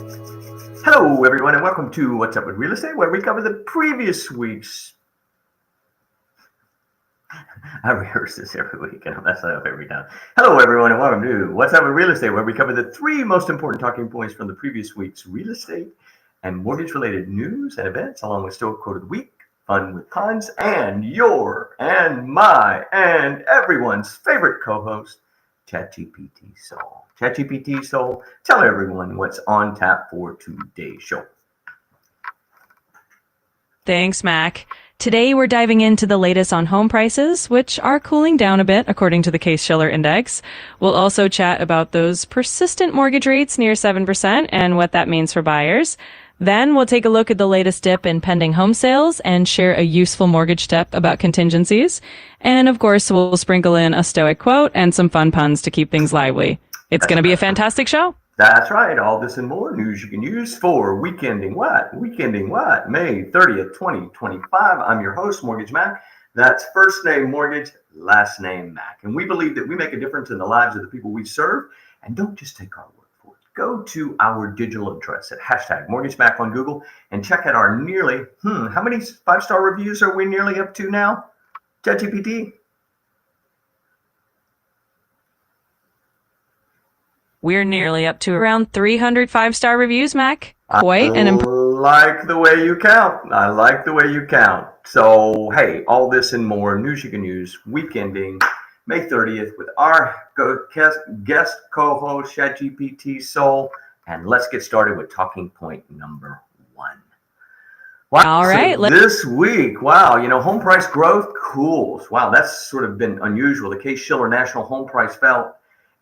Hello, everyone, and welcome to What's Up with Real Estate, where we cover the previous week's. I rehearse this every week, and I mess it up every time. Hello, everyone, and welcome to What's Up with Real Estate, where we cover the three most important talking points from the previous week's real estate and mortgage-related news and events, along with Stoic Quote of the Week, Fun with Puns, and your and my and everyone's favorite co-host, ChatGPT-Sol. ChatGPT-Sol, tell everyone what's on tap for today's show. Thanks, Mac. Today we're diving into the latest on home prices, which are cooling down a bit according to the Case-Shiller Index. We'll also chat about those persistent mortgage rates near 7% and what that means for buyers. Then we'll take a look at the latest dip in pending home sales and share a useful mortgage tip about contingencies. And of course, we'll sprinkle in a Stoic quote and some fun puns to keep things lively. It's going to be a fantastic show. That's right. All this and more news you can use for weekending what? Weekending what? May 30th, 2025. I'm your host, Mortgage Mac. That's first name Mortgage, last name Mac. And we believe that we make a difference in the lives of the people we serve. And don't just take our word for it. Go to our digital address at #MortgageMac on Google and check out our nearly, how many 5-star reviews are we nearly up to now? ChatGPT? We're nearly up to around 300 5-star reviews, Mac. Like the way you count. I like the way you count. So, hey, all this and more news you can use weekending May 30th with our guest co-host, ChatGPT-Sol. And let's get started with talking point number 1. Wow. All right. So this week, home price growth cools. Wow, that's sort of been unusual. The Case-Shiller National Home Price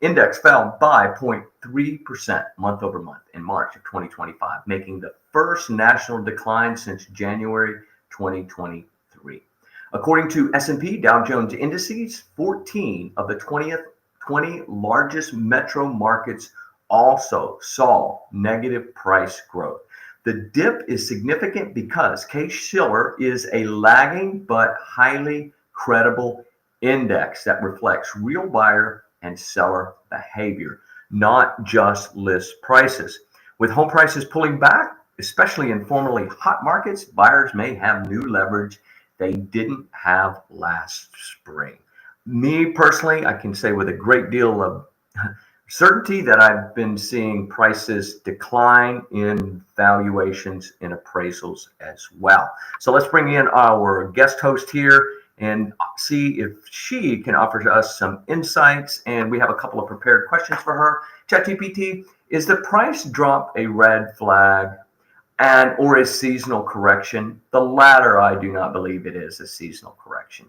Index fell by 0.3% month over month in March of 2025, making the first national decline since January 2023. According to S&P Dow Jones Indices, 14 of the 20 largest metro markets also saw negative price growth. The dip is significant because Case-Shiller is a lagging but highly credible index that reflects real buyer and seller behavior, not just list prices. With home prices pulling back, especially in formerly hot markets, buyers may have new leverage they didn't have last spring. Me personally, I can say with a great deal of certainty that I've been seeing prices decline in valuations and appraisals as well. So let's bring in our guest host here and see if she can offer us some insights. And we have a couple of prepared questions for her. ChatGPT, is the price drop a red flag or a seasonal correction? The latter, I do not believe it is a seasonal correction.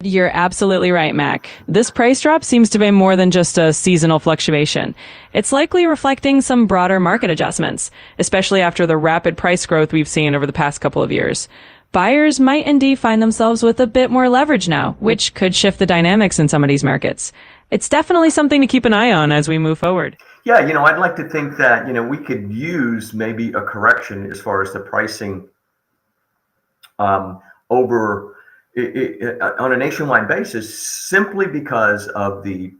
You're absolutely right, Mac. This price drop seems to be more than just a seasonal fluctuation. It's likely reflecting some broader market adjustments, especially after the rapid price growth we've seen over the past couple of years. Buyers might indeed find themselves with a bit more leverage now, which could shift the dynamics in some of these markets. It's definitely something to keep an eye on as we move forward. Yeah, I'd like to think that, we could use maybe a correction as far as the pricing over on a nationwide basis, simply because of the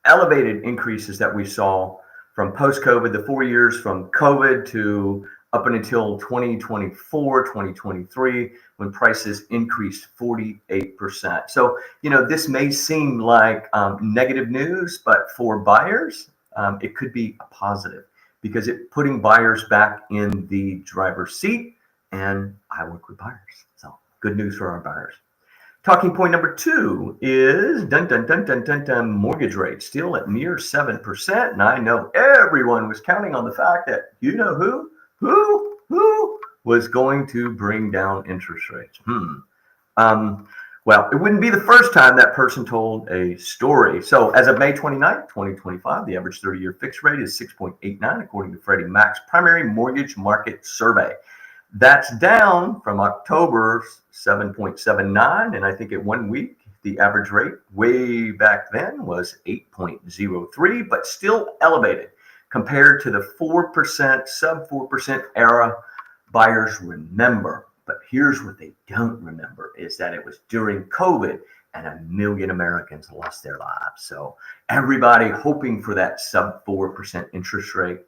elevated increases that we saw from post-COVID, the 4 years from COVID to up until 2024, 2023, when prices increased 48%. So, this may seem like negative news, but for buyers, it could be a positive because it's putting buyers back in the driver's seat. And I work with buyers. So good news for our buyers. Talking point number 2 is mortgage rates still at near 7%. And I know everyone was counting on the fact that, who was going to bring down interest rates. Well, it wouldn't be the first time that person told a story. So as of May 29th, 2025, the average 30-year fixed rate is 6.89, according to Freddie Mac's primary mortgage market survey. That's down from October's 7.79, and I think at 1 week, the average rate way back then was 8.03, but still elevated compared to the 4%, sub 4% era buyers remember. But here's what they don't remember is that it was during COVID and 1 million Americans lost their lives. So everybody hoping for that sub 4% interest rate,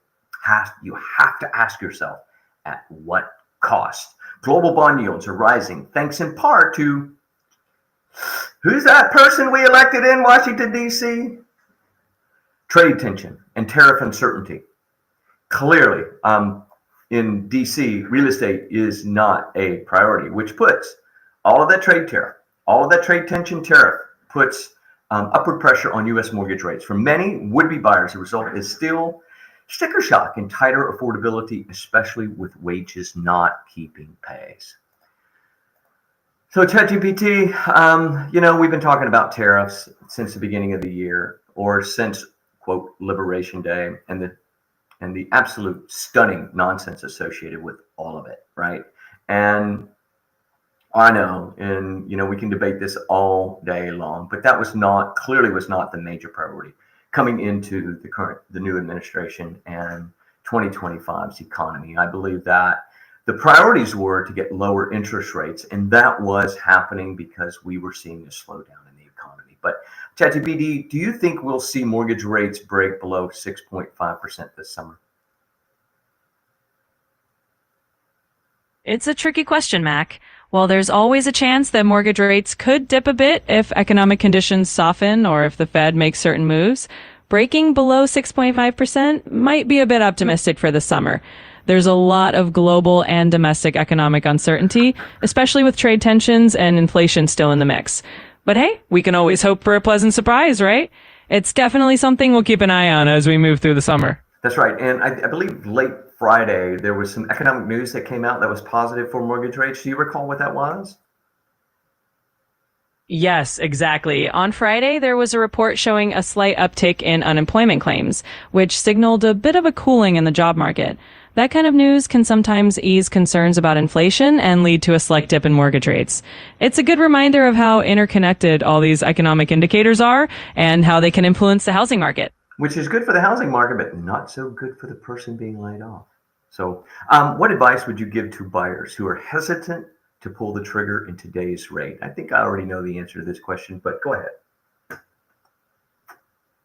you have to ask yourself, at what cost? Global bond yields are rising thanks in part to, who's that person we elected in Washington, D.C.? Trade tension and tariff uncertainty. Clearly, in D.C., real estate is not a priority, which puts all of that trade tension tariff puts upward pressure on U.S. mortgage rates. For many would-be buyers, the result is still sticker shock and tighter affordability, especially with wages not keeping pace. So ChatGPT, we've been talking about tariffs since the beginning of the year, or since, quote, Liberation Day, and the absolute stunning nonsense associated with all of it, right? And I know, and we can debate this all day long, but that clearly was not the major priority coming into the new administration and 2025's economy. I believe that the priorities were to get lower interest rates, and that was happening because we were seeing a slowdown in the economy. But ChatGPT, do you think we'll see mortgage rates break below 6.5% this summer? It's a tricky question, Mac. While there's always a chance that mortgage rates could dip a bit if economic conditions soften or if the Fed makes certain moves, breaking below 6.5% might be a bit optimistic for the summer. There's a lot of global and domestic economic uncertainty, especially with trade tensions and inflation still in the mix. But hey, we can always hope for a pleasant surprise, right? It's definitely something we'll keep an eye on as we move through the summer. That's right. And I believe late Friday, there was some economic news that came out that was positive for mortgage rates. Do you recall what that was? Yes, exactly. On Friday, there was a report showing a slight uptick in unemployment claims, which signaled a bit of a cooling in the job market. That kind of news can sometimes ease concerns about inflation and lead to a slight dip in mortgage rates. It's a good reminder of how interconnected all these economic indicators are and how they can influence the housing market. Which is good for the housing market, but not so good for the person being laid off. So what advice would you give to buyers who are hesitant to pull the trigger in today's rate? I think I already know the answer to this question, but go ahead.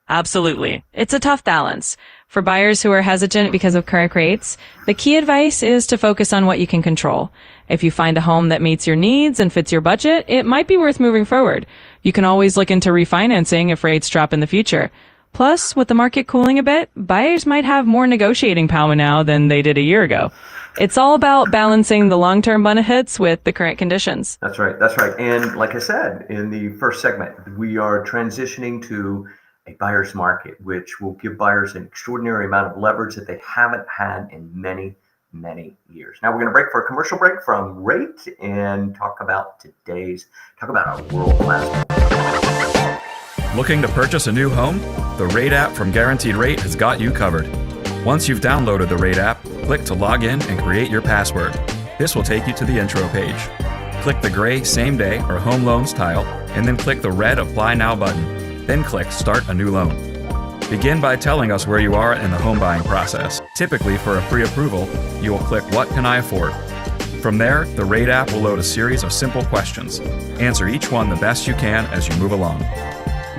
Absolutely. It's a tough balance. For buyers who are hesitant because of current rates, the key advice is to focus on what you can control. If you find a home that meets your needs and fits your budget, it might be worth moving forward. You can always look into refinancing if rates drop in the future. Plus, with the market cooling a bit, buyers might have more negotiating power now than they did a year ago. It's all about balancing the long-term benefits with the current conditions. That's right. That's right. And like I said in the first segment, we are transitioning to a buyer's market, which will give buyers an extraordinary amount of leverage that they haven't had in many, many years. Now we're going to break for a commercial break from rate and talk about our world-class. Looking to purchase a new home? The Rate app from Guaranteed Rate has got you covered. Once you've downloaded the Rate app, click to log in and create your password. This will take you to the intro page. Click the gray Same Day or Home Loans tile, and then click the red Apply Now button. Then click Start a New Loan. Begin by telling us where you are in the home buying process. Typically, for a pre-approval, you will click What Can I Afford? From there, the Rate app will load a series of simple questions. Answer each one the best you can as you move along.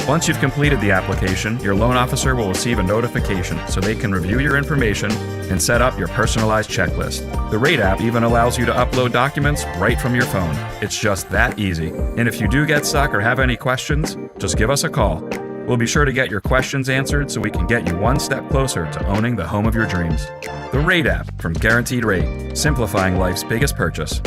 Once you've completed the application, your loan officer will receive a notification so they can review your information and set up your personalized checklist. The Rate app even allows you to upload documents right from your phone. It's just that easy. And if you do get stuck or have any questions, just give us a call. We'll be sure to get your questions answered so we can get you one step closer to owning the home of your dreams. The Rate app from Guaranteed Rate, simplifying life's biggest purchase.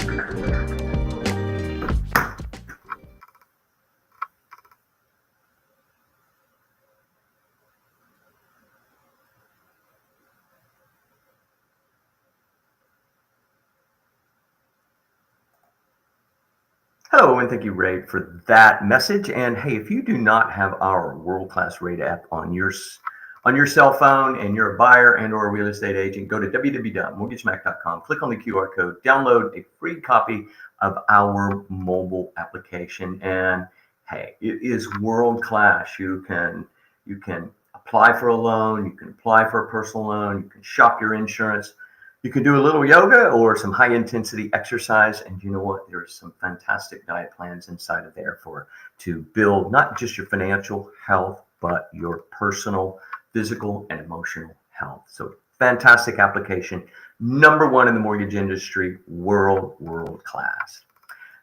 Hello, and thank you, Ray, for that message. And hey, if you do not have our world-class Rate app on your cell phone and you're a buyer and or a real estate agent, go to www.mortgagemack.com, click on the QR code, download a free copy of our mobile application. And hey, it is world-class. You can apply for a loan, you can apply for a personal loan, you can shop your insurance, You can do a little yoga or some high intensity exercise. And you know what? There's some fantastic diet plans inside of there to build not just your financial health, but your personal, physical, and emotional health. So fantastic application. Number one in the mortgage industry, world class.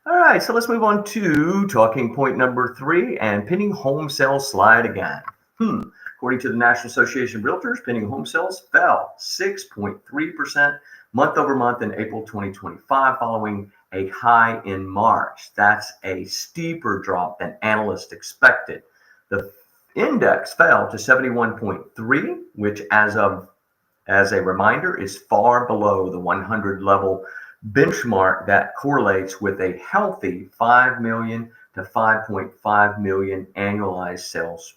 All right, so let's move on to talking point number 3 and pending home sales slide again. According to the National Association of Realtors, pending home sales fell 6.3% month over month in April 2025, following a high in March. That's a steeper drop than analysts expected. The index fell to 71.3, which as a reminder is far below the 100 level benchmark that correlates with a healthy 5 million to 5.5 million annualized sales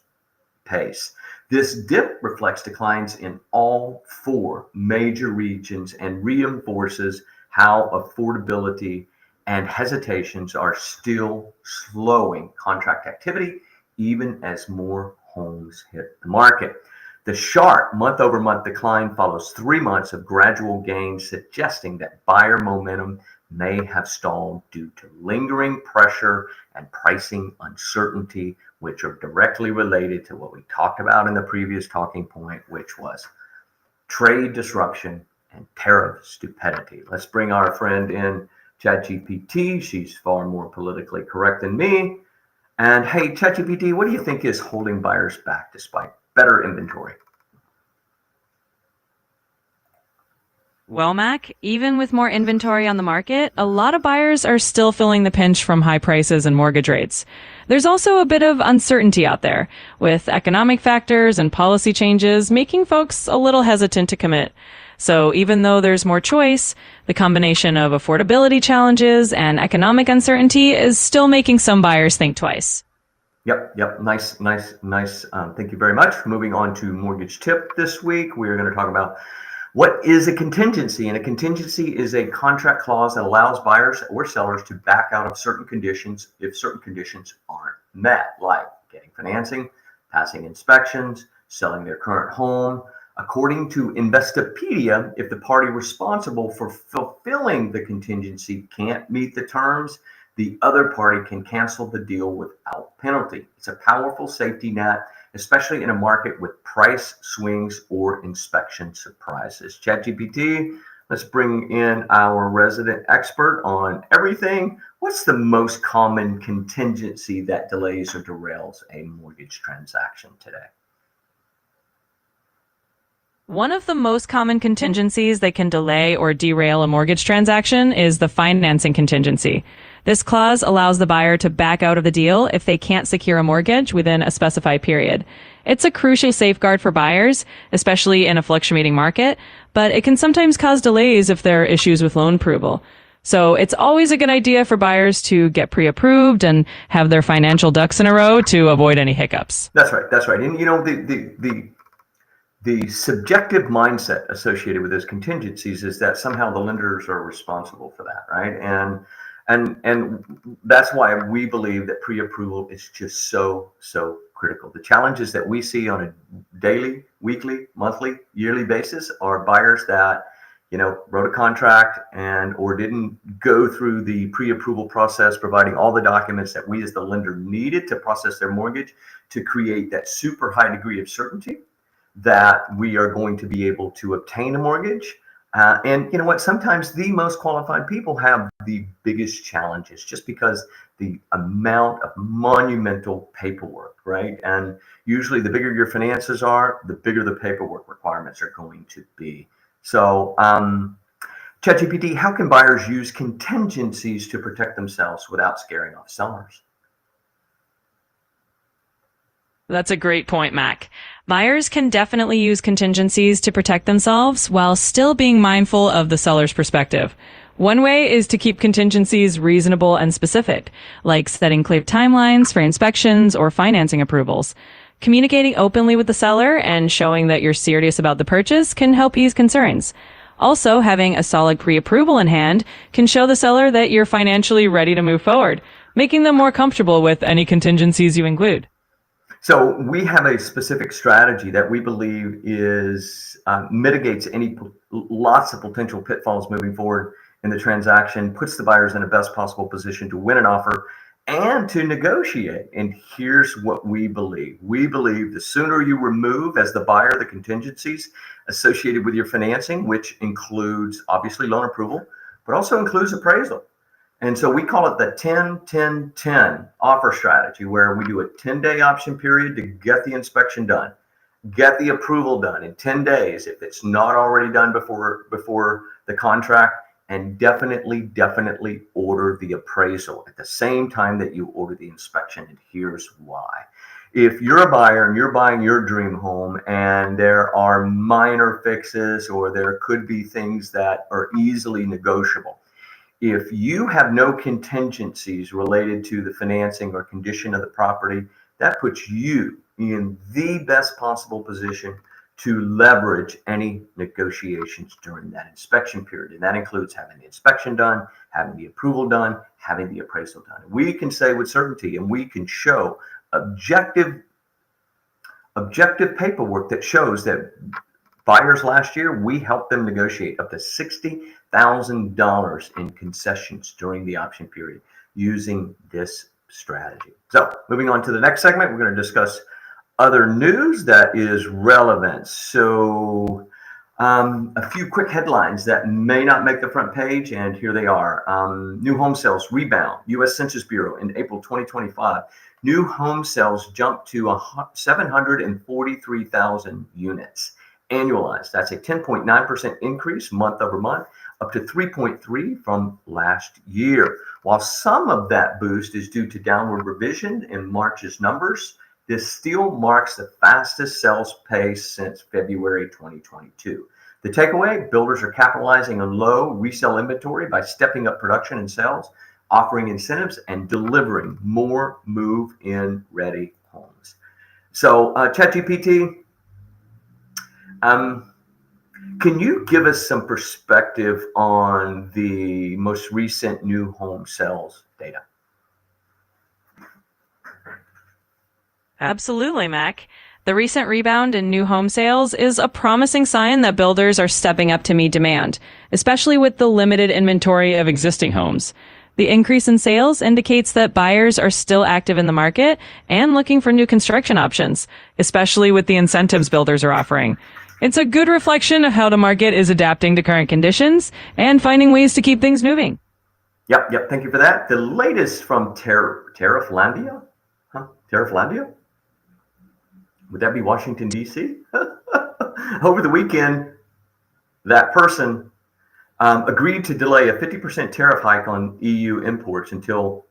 pace. This dip reflects declines in all 4 major regions and reinforces how affordability and hesitations are still slowing contract activity, even as more homes hit the market. The sharp month-over-month decline follows 3 months of gradual gains, suggesting that buyer momentum may have stalled due to lingering pressure and pricing uncertainty, which are directly related to what we talked about in the previous talking point, which was trade disruption and tariff stupidity. Let's bring our friend in, ChatGPT. She's far more politically correct than me. And hey, ChatGPT, what do you think is holding buyers back despite better inventory? Well, Mac, even with more inventory on the market, a lot of buyers are still feeling the pinch from high prices and mortgage rates. There's also a bit of uncertainty out there, with economic factors and policy changes making folks a little hesitant to commit. So even though there's more choice, the combination of affordability challenges and economic uncertainty is still making some buyers think twice. Yep. Nice. Thank you very much. Moving on to mortgage tip this week, we're going to talk about what is a contingency. And a contingency is a contract clause that allows buyers or sellers to back out of certain conditions if certain conditions aren't met, like getting financing, passing inspections, selling their current home. According to Investopedia, if the party responsible for fulfilling the contingency can't meet the terms, the other party can cancel the deal without penalty. It's a powerful safety net, especially in a market with price swings or inspection surprises. ChatGPT, let's bring in our resident expert on everything. What's the most common contingency that delays or derails a mortgage transaction today? One of the most common contingencies that can delay or derail a mortgage transaction is the financing contingency. This clause allows the buyer to back out of the deal if they can't secure a mortgage within a specified period. It's a crucial safeguard for buyers, especially in a fluctuating market, but it can sometimes cause delays if there are issues with loan approval. So it's always a good idea for buyers to get pre-approved and have their financial ducks in a row to avoid any hiccups. That's right. And you know, the subjective mindset associated with those contingencies is that somehow the lenders are responsible for that, right? And that's why we believe that pre-approval is just so critical. The challenges that we see on a daily, weekly, monthly, yearly basis are buyers that, you know, wrote a contract or didn't go through the pre-approval process, providing all the documents that we as the lender needed to process their mortgage to create that super high degree of certainty that we are going to be able to obtain a mortgage. And you know what? Sometimes the most qualified people have the biggest challenges just because the amount of monumental paperwork, right? And usually the bigger your finances are, the bigger the paperwork requirements are going to be. So, ChatGPT, how can buyers use contingencies to protect themselves without scaring off sellers? That's a great point, Mac. Buyers can definitely use contingencies to protect themselves while still being mindful of the seller's perspective. One way is to keep contingencies reasonable and specific, like setting clear timelines for inspections or financing approvals. Communicating openly with the seller and showing that you're serious about the purchase can help ease concerns. Also, having a solid pre-approval in hand can show the seller that you're financially ready to move forward, making them more comfortable with any contingencies you include. So we have a specific strategy that we believe is mitigates lots of potential pitfalls moving forward in the transaction, puts the buyers in the best possible position to win an offer and to negotiate. And here's what we believe. We believe the sooner you remove as the buyer the contingencies associated with your financing, which includes obviously loan approval, but also includes appraisal. And so we call it the 10-10-10 offer strategy, where we do a 10-day option period to get the inspection done, get the approval done in 10 days if it's not already done before the contract, and definitely order the appraisal at the same time that you order the inspection. And here's why. If you're a buyer and you're buying your dream home and there are minor fixes or there could be things that are easily negotiable, if you have no contingencies related to the financing or condition of the property, that puts you in the best possible position to leverage any negotiations during that inspection period. And that includes having the inspection done, having the approval done, having the appraisal done. We can say with certainty, and we can show objective paperwork that shows that buyers last year, we helped them negotiate up to $60,000 in concessions during the option period using this strategy. So moving on to the next segment, we're going to discuss other news that is relevant. So a few quick headlines that may not make the front page, and here they are. New home sales rebound. U.S. Census Bureau in April 2025. New home sales jumped to 743,000 units. Annualized, that's a 10.9% increase month over month, up to 3.3 from last year. While some of that boost is due to downward revision in March's numbers, this still marks the fastest sales pace since February 2022. The takeaway, builders are capitalizing on low resale inventory by stepping up production and sales, offering incentives, and delivering more move-in ready homes. So ChatGPT, can you give us some perspective on the most recent new home sales data? Absolutely, Mac. The recent rebound in new home sales is a promising sign that builders are stepping up to meet demand, especially with the limited inventory of existing homes. The increase in sales indicates that buyers are still active in the market and looking for new construction options, especially with the incentives builders are offering. It's a good reflection of how the market is adapting to current conditions and finding ways to keep things moving. Yep. Thank you for that. The latest from Tarifflandia? Tarifflandia? Would that be Washington, D.C.? Over the weekend, that person agreed to delay a 50% tariff hike on EU imports until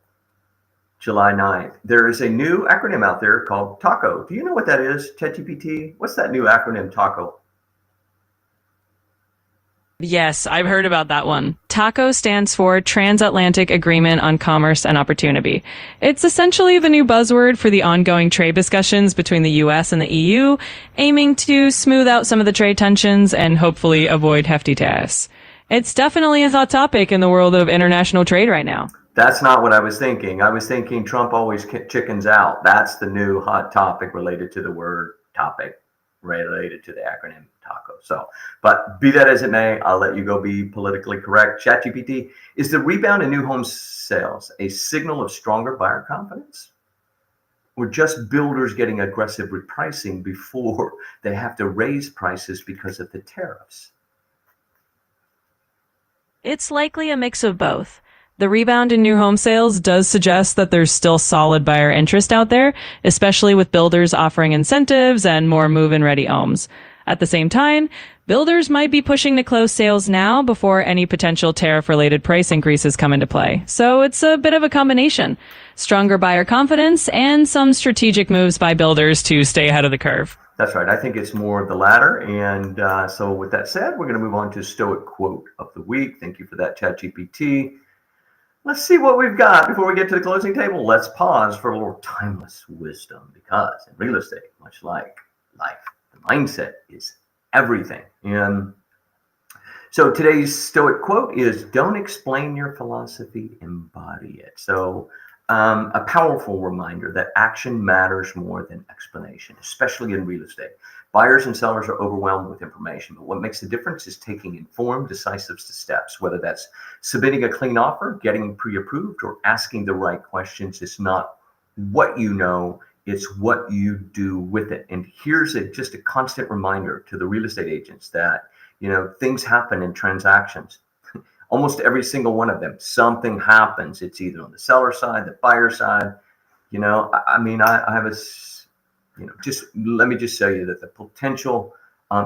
July 9th. There is a new acronym out there called TACO. Do you know what that is, ChatGPT? What's that new acronym, TACO? Yes, I've heard about that one. TACO stands for Transatlantic Agreement on Commerce and Opportunity. It's essentially the new buzzword for the ongoing trade discussions between the U.S. and the EU, aiming to smooth out some of the trade tensions and hopefully avoid hefty tariffs. It's definitely a hot topic in the world of international trade right now. That's not what I was thinking. I was thinking Trump always chickens out. That's the new hot topic related to the word topic, related to the acronym TACO. So, but be that as it may, I'll let you go be politically correct. ChatGPT, is the rebound in new home sales a signal of stronger buyer confidence? Or just builders getting aggressive repricing before they have to raise prices because of the tariffs? It's likely a mix of both. The rebound in new home sales does suggest that there's still solid buyer interest out there, especially with builders offering incentives and more move-in ready homes. At the same time, builders might be pushing to close sales now before any potential tariff-related price increases come into play. So it's a bit of a combination. Stronger buyer confidence and some strategic moves by builders to stay ahead of the curve. That's right. I think it's more of the latter. And so with that said, we're going to move on to Stoic quote of the week. Thank you for that, ChatGPT. Let's see what we've got before we get to the closing table. Let's pause for a little timeless wisdom, because in real estate, much like life, the mindset is everything. And so today's Stoic quote is, don't explain your philosophy, embody it. So a powerful reminder that action matters more than explanation, especially in real estate. Buyers and sellers are overwhelmed with information, but what makes the difference is taking informed, decisive steps, whether that's submitting a clean offer, getting pre-approved, or asking the right questions. It's not what you know, it's what you do with it. And here's just a constant reminder to the real estate agents that, things happen in transactions. Almost every single one of them, something happens. It's either on the seller side, the buyer side. I have just let me just tell you that the potential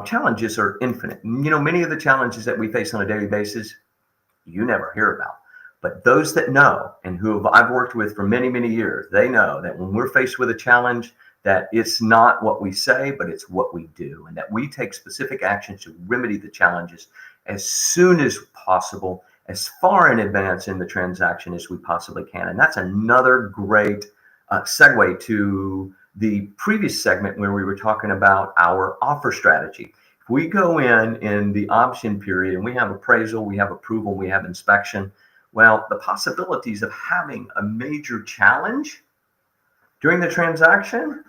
challenges are infinite. Many of the challenges that we face on a daily basis, you never hear about. But those that know and who I've worked with for many, many years, they know that when we're faced with a challenge, that it's not what we say, but it's what we do, and that we take specific actions to remedy the challenges as soon as possible, as far in advance in the transaction as we possibly can. And that's another great segue to the previous segment where we were talking about our offer strategy. If we go in the option period and we have appraisal, we have approval, we have inspection, well, the possibilities of having a major challenge during the transaction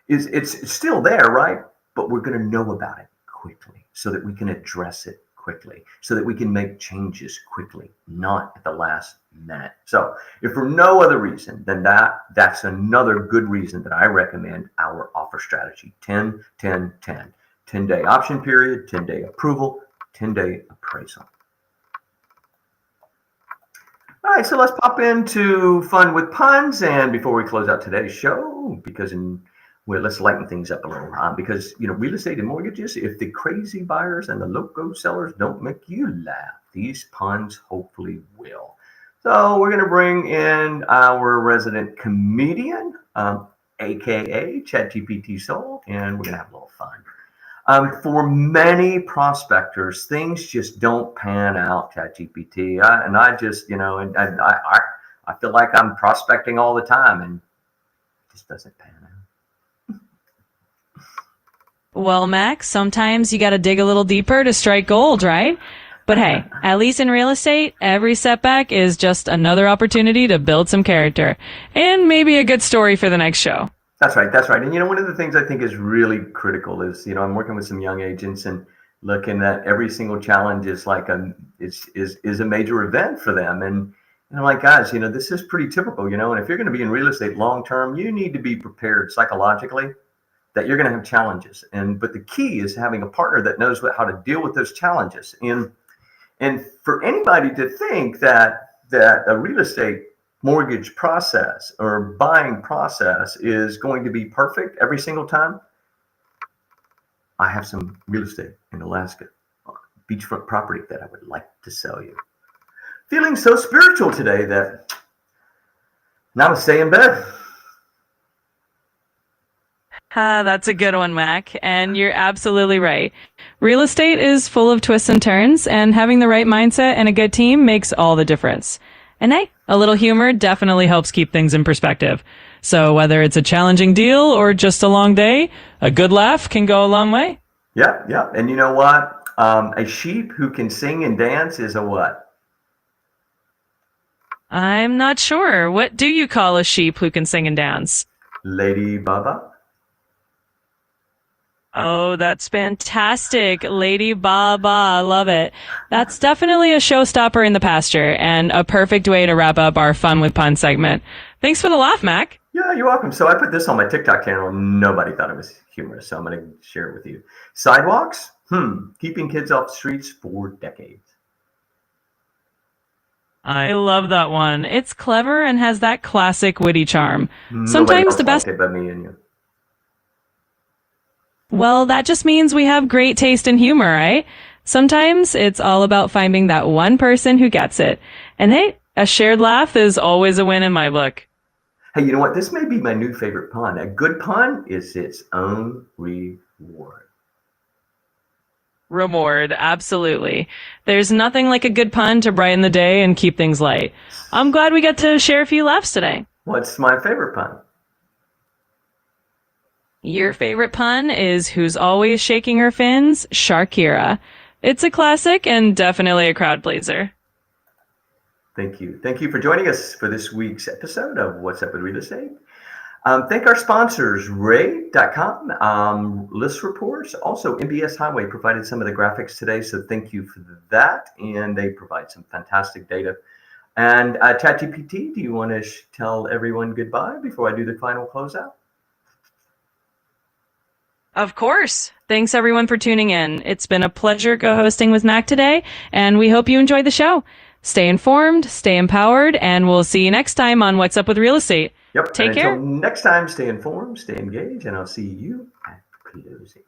it's still there, right? But we're going to know about it quickly so that we can address it quickly, so that we can make changes quickly, not at the last minute. So if for no other reason than that's another good reason that I recommend our offer strategy. 10, 10, 10. 10-day option period, 10-day approval, 10-day appraisal. All right, so let's pop into fun with puns. And before we close out today's show, let's lighten things up a little. Because, real estate and mortgages, if the crazy buyers and the loco sellers don't make you laugh, these puns hopefully will. So we're going to bring in our resident comedian, AKA ChatGPT-Sol, and we're going to have a little fun. For many prospectors, things just don't pan out, ChatGPT. I feel like I'm prospecting all the time and it just doesn't pan out. Well, Mac, sometimes you got to dig a little deeper to strike gold, right? But hey, at least in real estate, every setback is just another opportunity to build some character and maybe a good story for the next show. That's right. And one of the things I think is really critical is, I'm working with some young agents and looking at every single challenge is like is a major event for them. And I'm like, guys, this is pretty typical, and if you're going to be in real estate long term, you need to be prepared psychologically that you're going to have challenges. But the key is having a partner that knows how to deal with those challenges. And for anybody to think that a real estate mortgage process or buying process is going to be perfect every single time. I have some real estate in Alaska, beachfront property that I would like to sell you. Feeling so spiritual today that now I'm gonna stay in bed. That's a good one, Mac. And you're absolutely right. Real estate is full of twists and turns, and having the right mindset and a good team makes all the difference. And hey, a little humor definitely helps keep things in perspective. So whether it's a challenging deal or just a long day, a good laugh can go a long way. Yeah. And you know what? A sheep who can sing and dance is a what? I'm not sure. What do you call a sheep who can sing and dance? Lady Baba. Oh, that's fantastic. Lady Baba. Love it. That's definitely a showstopper in the pasture and a perfect way to wrap up our Fun with Pun segment. Thanks for the laugh, Mac. Yeah, you're welcome. So I put this on my TikTok channel. Nobody thought it was humorous, so I'm going to share it with you. Sidewalks? Keeping kids off the streets for decades. I love that one. It's clever and has that classic witty charm. Nobody Sometimes else the best... liked it but me and you. Well, that just means we have great taste in humor, right? Sometimes it's all about finding that one person who gets it. And hey, a shared laugh is always a win in my book. Hey, you know what? This may be my new favorite pun. A good pun is its own reward. Reward, absolutely. There's nothing like a good pun to brighten the day and keep things light. I'm glad we got to share a few laughs today. What's my favorite pun? Your favorite pun is Who's Always Shaking Her Fins? Sharkira. It's a classic and definitely a crowd pleaser. Thank you. Thank you for joining us for this week's episode of What's Up with Real Estate. Thank our sponsors, Ray.com, List Reports. Also, MBS Highway provided some of the graphics today, so thank you for that. And they provide some fantastic data. And ChatGPT, do you want to tell everyone goodbye before I do the final closeout? Of course. Thanks everyone for tuning in. It's been a pleasure co-hosting with Mac today, and we hope you enjoyed the show. Stay informed, stay empowered, and we'll see you next time on What's Up with Real Estate. Yep. Take care. Until next time, stay informed, stay engaged, and I'll see you at closing.